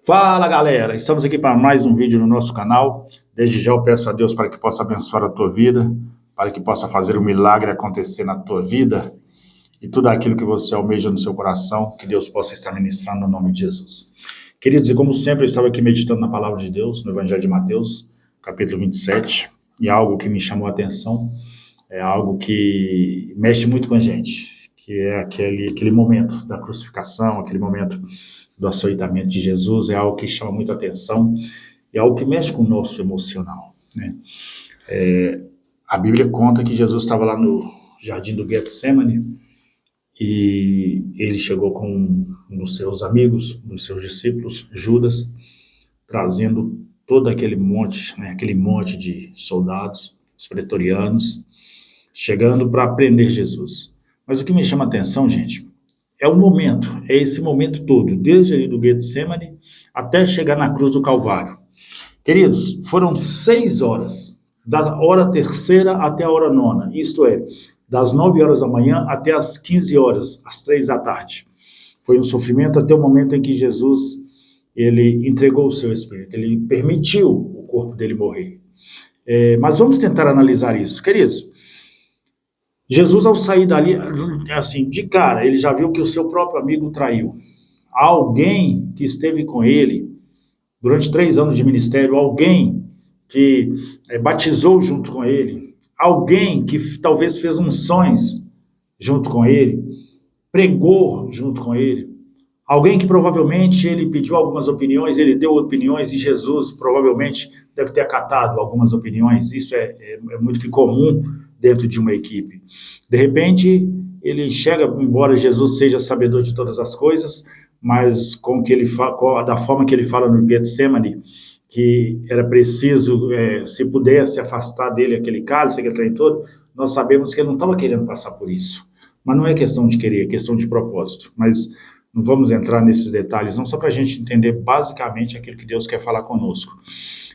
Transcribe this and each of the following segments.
Fala galera, estamos aqui para mais um vídeo no nosso canal. Desde já eu peço a Deus para que possa abençoar a tua vida, para que possa fazer um milagre acontecer na tua vida e tudo aquilo que você almeja no seu coração, que Deus possa estar ministrando no nome de Jesus. Queridos, e como sempre eu estava aqui meditando na palavra de Deus, no Evangelho de Mateus, capítulo 27, e algo que me chamou a atenção, é algo que mexe muito com a gente, que é aquele momento da crucificação, aquele momento do açoitamento de Jesus, é algo que chama muita atenção, é algo que mexe com o nosso emocional, né? A Bíblia conta que Jesus estava lá no jardim do Getsemane e ele chegou com um dos seus amigos, um dos seus discípulos, Judas, trazendo todo aquele monte, né, aquele monte de soldados, os pretorianos, chegando para prender Jesus. Mas o que me chama a atenção, gente, é o momento, é esse momento todo, desde ali do Getsemane até chegar na cruz do Calvário. Queridos, foram 6 horas, da hora terceira até a hora nona, isto é, das 9 horas da manhã até as 15 horas, às 3 da tarde. Foi um sofrimento até o momento em que Jesus, ele entregou o seu espírito, ele permitiu o corpo dele morrer. Mas vamos tentar analisar isso. Queridos, Jesus, ao sair dali, assim, de cara, ele já viu que o seu próprio amigo o traiu. Alguém que esteve com ele durante 3 anos de ministério, alguém que batizou junto com ele, alguém que talvez fez unções junto com ele, pregou junto com ele, alguém que provavelmente ele pediu algumas opiniões, ele deu opiniões e Jesus provavelmente deve ter acatado algumas opiniões. Isso é muito que comum dentro de uma equipe. De repente, ele enxerga, embora Jesus seja sabedor de todas as coisas, mas da forma que ele fala no Getsemane, que era preciso, se pudesse afastar dele aquele cálice, aquele trem todo, nós sabemos que ele não estava querendo passar por isso. Mas não é questão de querer, é questão de propósito. Mas não vamos entrar nesses detalhes, não, só para a gente entender basicamente aquilo que Deus quer falar conosco.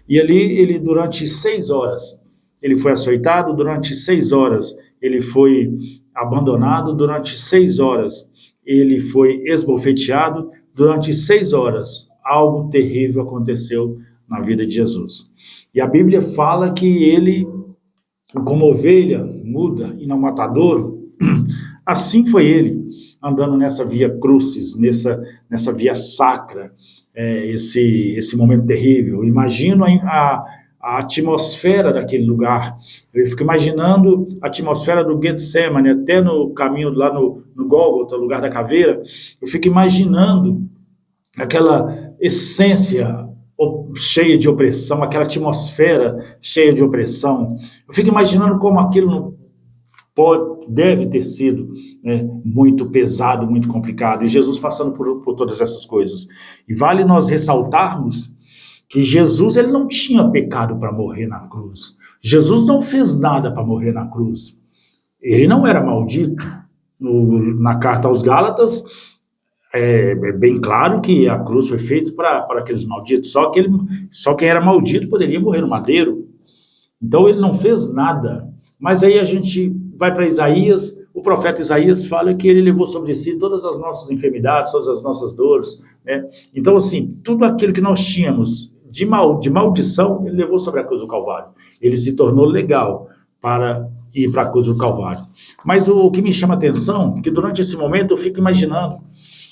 E ali, ele durante 6 horas, ele foi açoitado, durante 6 horas ele foi abandonado, durante 6 horas ele foi esbofeteado, durante 6 horas algo terrível aconteceu na vida de Jesus. E a Bíblia fala que ele, como ovelha muda e não matadouro, assim foi ele, andando nessa via crucis, nessa via sacra, esse momento terrível. Imagino a atmosfera daquele lugar. Eu fico imaginando a atmosfera do Getsemane, até no caminho lá no Gólgota, lugar da caveira, eu fico imaginando aquela essência cheia de opressão, aquela atmosfera cheia de opressão. Eu fico imaginando como aquilo deve ter sido, né, muito pesado, muito complicado, e Jesus passando por todas essas coisas. E vale nós ressaltarmos que Jesus, ele não tinha pecado para morrer na cruz. Jesus não fez nada para morrer na cruz. Ele não era maldito. Na carta aos Gálatas, é bem claro que a cruz foi feita para aqueles malditos, só quem era maldito poderia morrer no madeiro. Então ele não fez nada. Mas aí a gente vai para Isaías, o profeta Isaías fala que ele levou sobre si todas as nossas enfermidades, todas as nossas dores, né? Então, assim, tudo aquilo que nós tínhamos de maldição, ele levou sobre a cruz do Calvário. Ele se tornou legal para ir para a cruz do Calvário. Mas o que me chama a atenção é que durante esse momento eu fico imaginando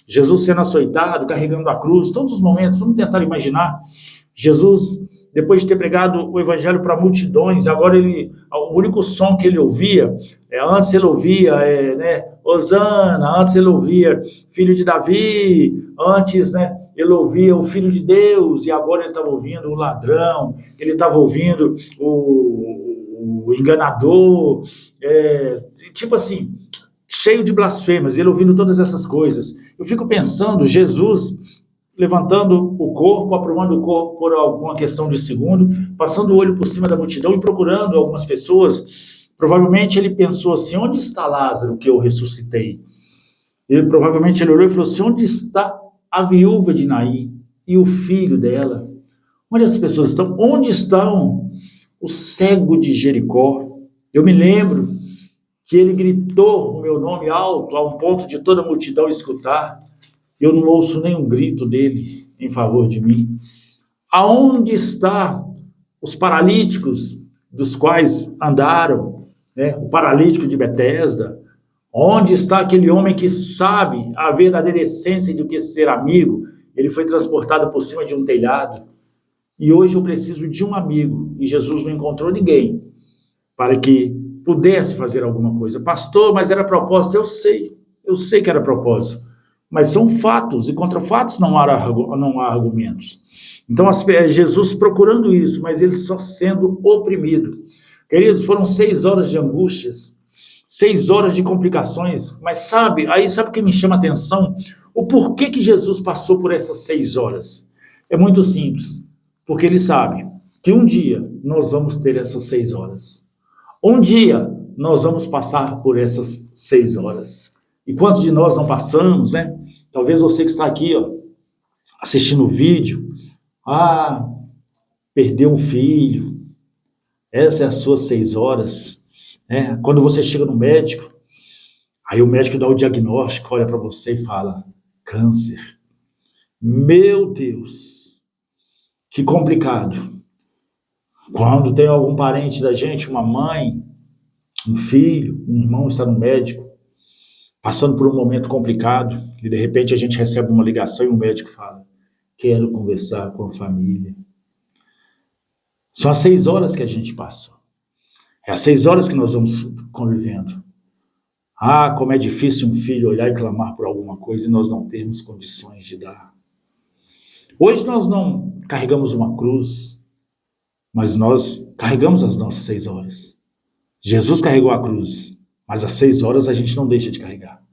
Jesus sendo açoitado, carregando a cruz, todos os momentos, vamos tentar imaginar Jesus, depois de ter pregado o evangelho para multidões, agora o único som que ele ouvia, antes ele ouvia, Hosana, antes ele ouvia filho de Davi, antes, né, ele ouvia o filho de Deus, e agora ele estava ouvindo o ladrão, ele estava ouvindo o enganador, tipo assim, cheio de blasfêmias, ele ouvindo todas essas coisas. Eu fico pensando, Jesus levantando o corpo, aprumando o corpo por alguma questão de segundo, passando o olho por cima da multidão e procurando algumas pessoas. Provavelmente ele pensou assim, onde está Lázaro que eu ressuscitei? Provavelmente ele olhou e falou assim, onde está a viúva de Naim e o filho dela? Onde as pessoas estão? Onde estão o cego de Jericó? Eu me lembro que ele gritou o meu nome alto, a um ponto de toda a multidão escutar. Eu não ouço nenhum grito dele em favor de mim. Aonde estão os paralíticos dos quais andaram, né? O paralítico de Betesda? Onde está aquele homem que sabe a verdadeira essência do que ser amigo? Ele foi transportado por cima de um telhado. E hoje eu preciso de um amigo. E Jesus não encontrou ninguém para que pudesse fazer alguma coisa. Pastor, mas era propósito. Eu sei que era propósito. Mas são fatos, e contra fatos não há argumentos. Então, Jesus procurando isso, mas ele só sendo oprimido. Queridos, foram 6 horas de angústias, 6 horas de complicações, mas sabe o que me chama a atenção? O porquê que Jesus passou por essas 6 horas? É muito simples, porque ele sabe que um dia nós vamos ter essas 6 horas. Um dia nós vamos passar por essas 6 horas. E quantos de nós não passamos, né? Talvez você que está aqui, assistindo o vídeo, perdeu um filho, essa é as suas 6 horas, né? Quando você chega no médico, aí o médico dá o diagnóstico, olha para você e fala, câncer. Meu Deus, que complicado. Quando tem algum parente da gente, uma mãe, um filho, um irmão está no médico, passando por um momento complicado, e de repente a gente recebe uma ligação e o médico fala, quero conversar com a família. São as 6 horas que a gente passou. É as 6 horas que nós vamos convivendo. Como é difícil um filho olhar e clamar por alguma coisa e nós não termos condições de dar. Hoje nós não carregamos uma cruz, mas nós carregamos as nossas 6 horas. Jesus carregou a cruz, mas às 6 horas a gente não deixa de carregar.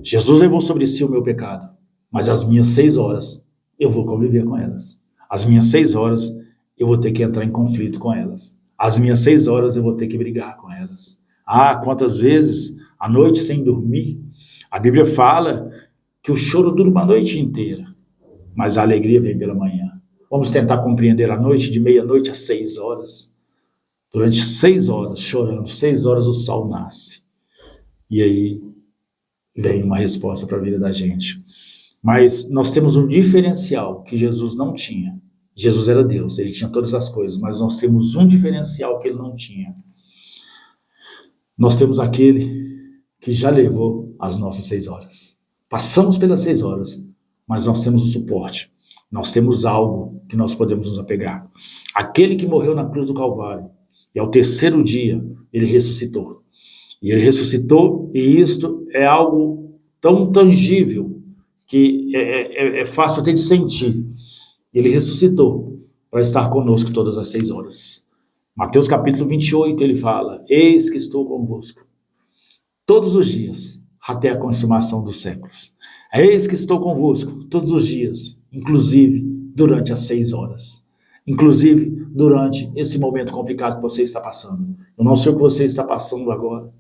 Jesus levou sobre si o meu pecado, mas às minhas 6 horas eu vou conviver com elas. Às minhas 6 horas eu vou ter que entrar em conflito com elas. Às minhas 6 horas eu vou ter que brigar com elas. Quantas vezes, à noite sem dormir, a Bíblia fala que o choro dura uma noite inteira, mas a alegria vem pela manhã. Vamos tentar compreender a noite de meia-noite às 6 horas. Durante 6 horas, chorando, 6 horas o sol nasce. E aí vem uma resposta para a vida da gente. Mas nós temos um diferencial que Jesus não tinha. Jesus era Deus, ele tinha todas as coisas, mas nós temos um diferencial que ele não tinha. Nós temos aquele que já levou as nossas 6 horas. Passamos pelas 6 horas, mas nós temos o suporte. Nós temos algo que nós podemos nos apegar. Aquele que morreu na cruz do Calvário, e ao 3º dia, ele ressuscitou. E ele ressuscitou, e isto é algo tão tangível, que é fácil até de sentir. Ele ressuscitou para estar conosco todas as 6 horas. Mateus capítulo 28, ele fala, eis que estou convosco todos os dias, até a consumação dos séculos. Eis que estou convosco todos os dias, inclusive durante as 6 horas. Inclusive durante esse momento complicado que você está passando. Eu não sei o que você está passando agora.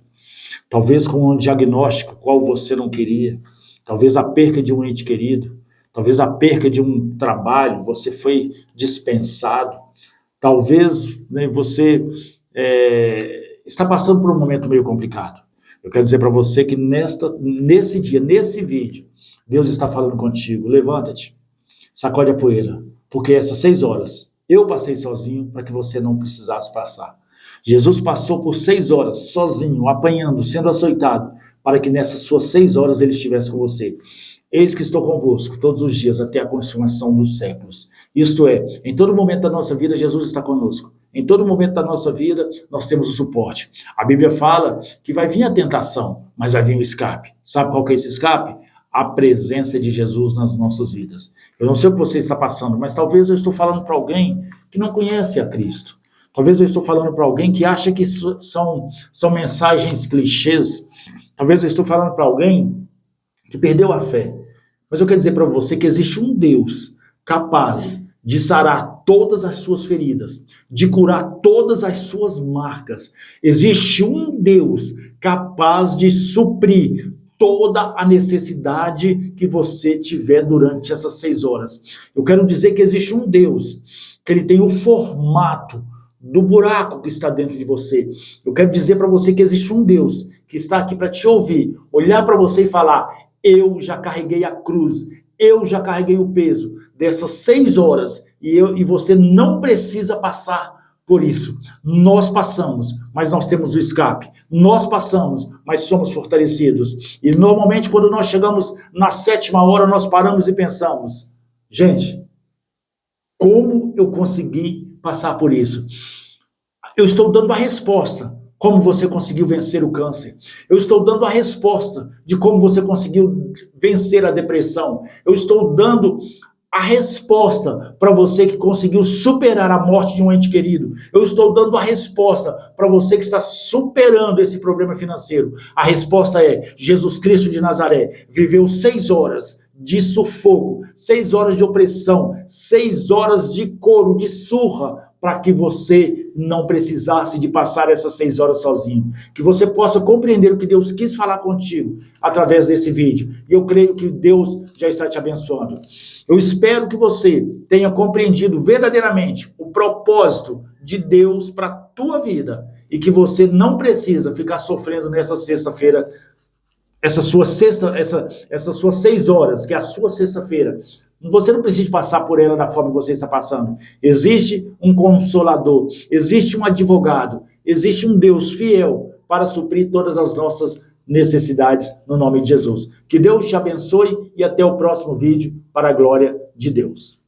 Talvez com um diagnóstico qual você não queria. Talvez a perca de um ente querido. Talvez a perca de um trabalho, você foi dispensado. Talvez você está passando por um momento meio complicado. Eu quero dizer para você que nesse dia, nesse vídeo, Deus está falando contigo. Levanta-te, sacode a poeira, porque essas 6 horas eu passei sozinho para que você não precisasse passar. Jesus passou por 6 horas sozinho, apanhando, sendo açoitado, para que nessas suas 6 horas ele estivesse com você. Eis que estou convosco todos os dias até a consumação dos séculos. Isto é, em todo momento da nossa vida, Jesus está conosco. Em todo momento da nossa vida, nós temos o suporte. A Bíblia fala que vai vir a tentação, mas vai vir o escape. Sabe qual que é esse escape? A presença de Jesus nas nossas vidas. Eu não sei o que você está passando, mas talvez eu estou falando para alguém que não conhece a Cristo. Talvez eu estou falando para alguém que acha que são mensagens clichês. Talvez eu estou falando para alguém que perdeu a fé. Mas eu quero dizer para você que existe um Deus capaz de sarar todas as suas feridas, de curar todas as suas marcas. Existe um Deus capaz de suprir toda a necessidade que você tiver durante essas 6 horas. Eu quero dizer que existe um Deus, que ele tem o formato do buraco que está dentro de você. Eu quero dizer para você que existe um Deus que está aqui para te ouvir, olhar para você e falar, eu já carreguei a cruz, Eu já carreguei o peso dessas 6 horas e você não precisa passar por isso. Nós passamos, mas nós temos o escape. Nós passamos, mas somos fortalecidos. E normalmente quando nós chegamos na 7ª hora, nós paramos e pensamos, gente, como eu consegui passar por isso? Eu estou dando a resposta. Como você conseguiu vencer o câncer. Eu estou dando a resposta de como você conseguiu vencer a depressão. Eu estou dando a resposta para você que conseguiu superar a morte de um ente querido. Eu estou dando a resposta para você que está superando esse problema financeiro. A resposta é: Jesus Cristo de Nazaré viveu 6 horas de sufoco, 6 horas de opressão, 6 horas de couro, de surra, para que você não precisasse de passar essas 6 horas sozinho. Que você possa compreender o que Deus quis falar contigo através desse vídeo. E eu creio que Deus já está te abençoando. Eu espero que você tenha compreendido verdadeiramente o propósito de Deus para a tua vida e que você não precisa ficar sofrendo nessa sexta-feira, essas suas 6 horas, que é a sua sexta-feira. Você não precisa passar por ela da forma que você está passando. Existe um consolador, existe um advogado, existe um Deus fiel para suprir todas as nossas necessidades no nome de Jesus. Que Deus te abençoe e até o próximo vídeo para a glória de Deus.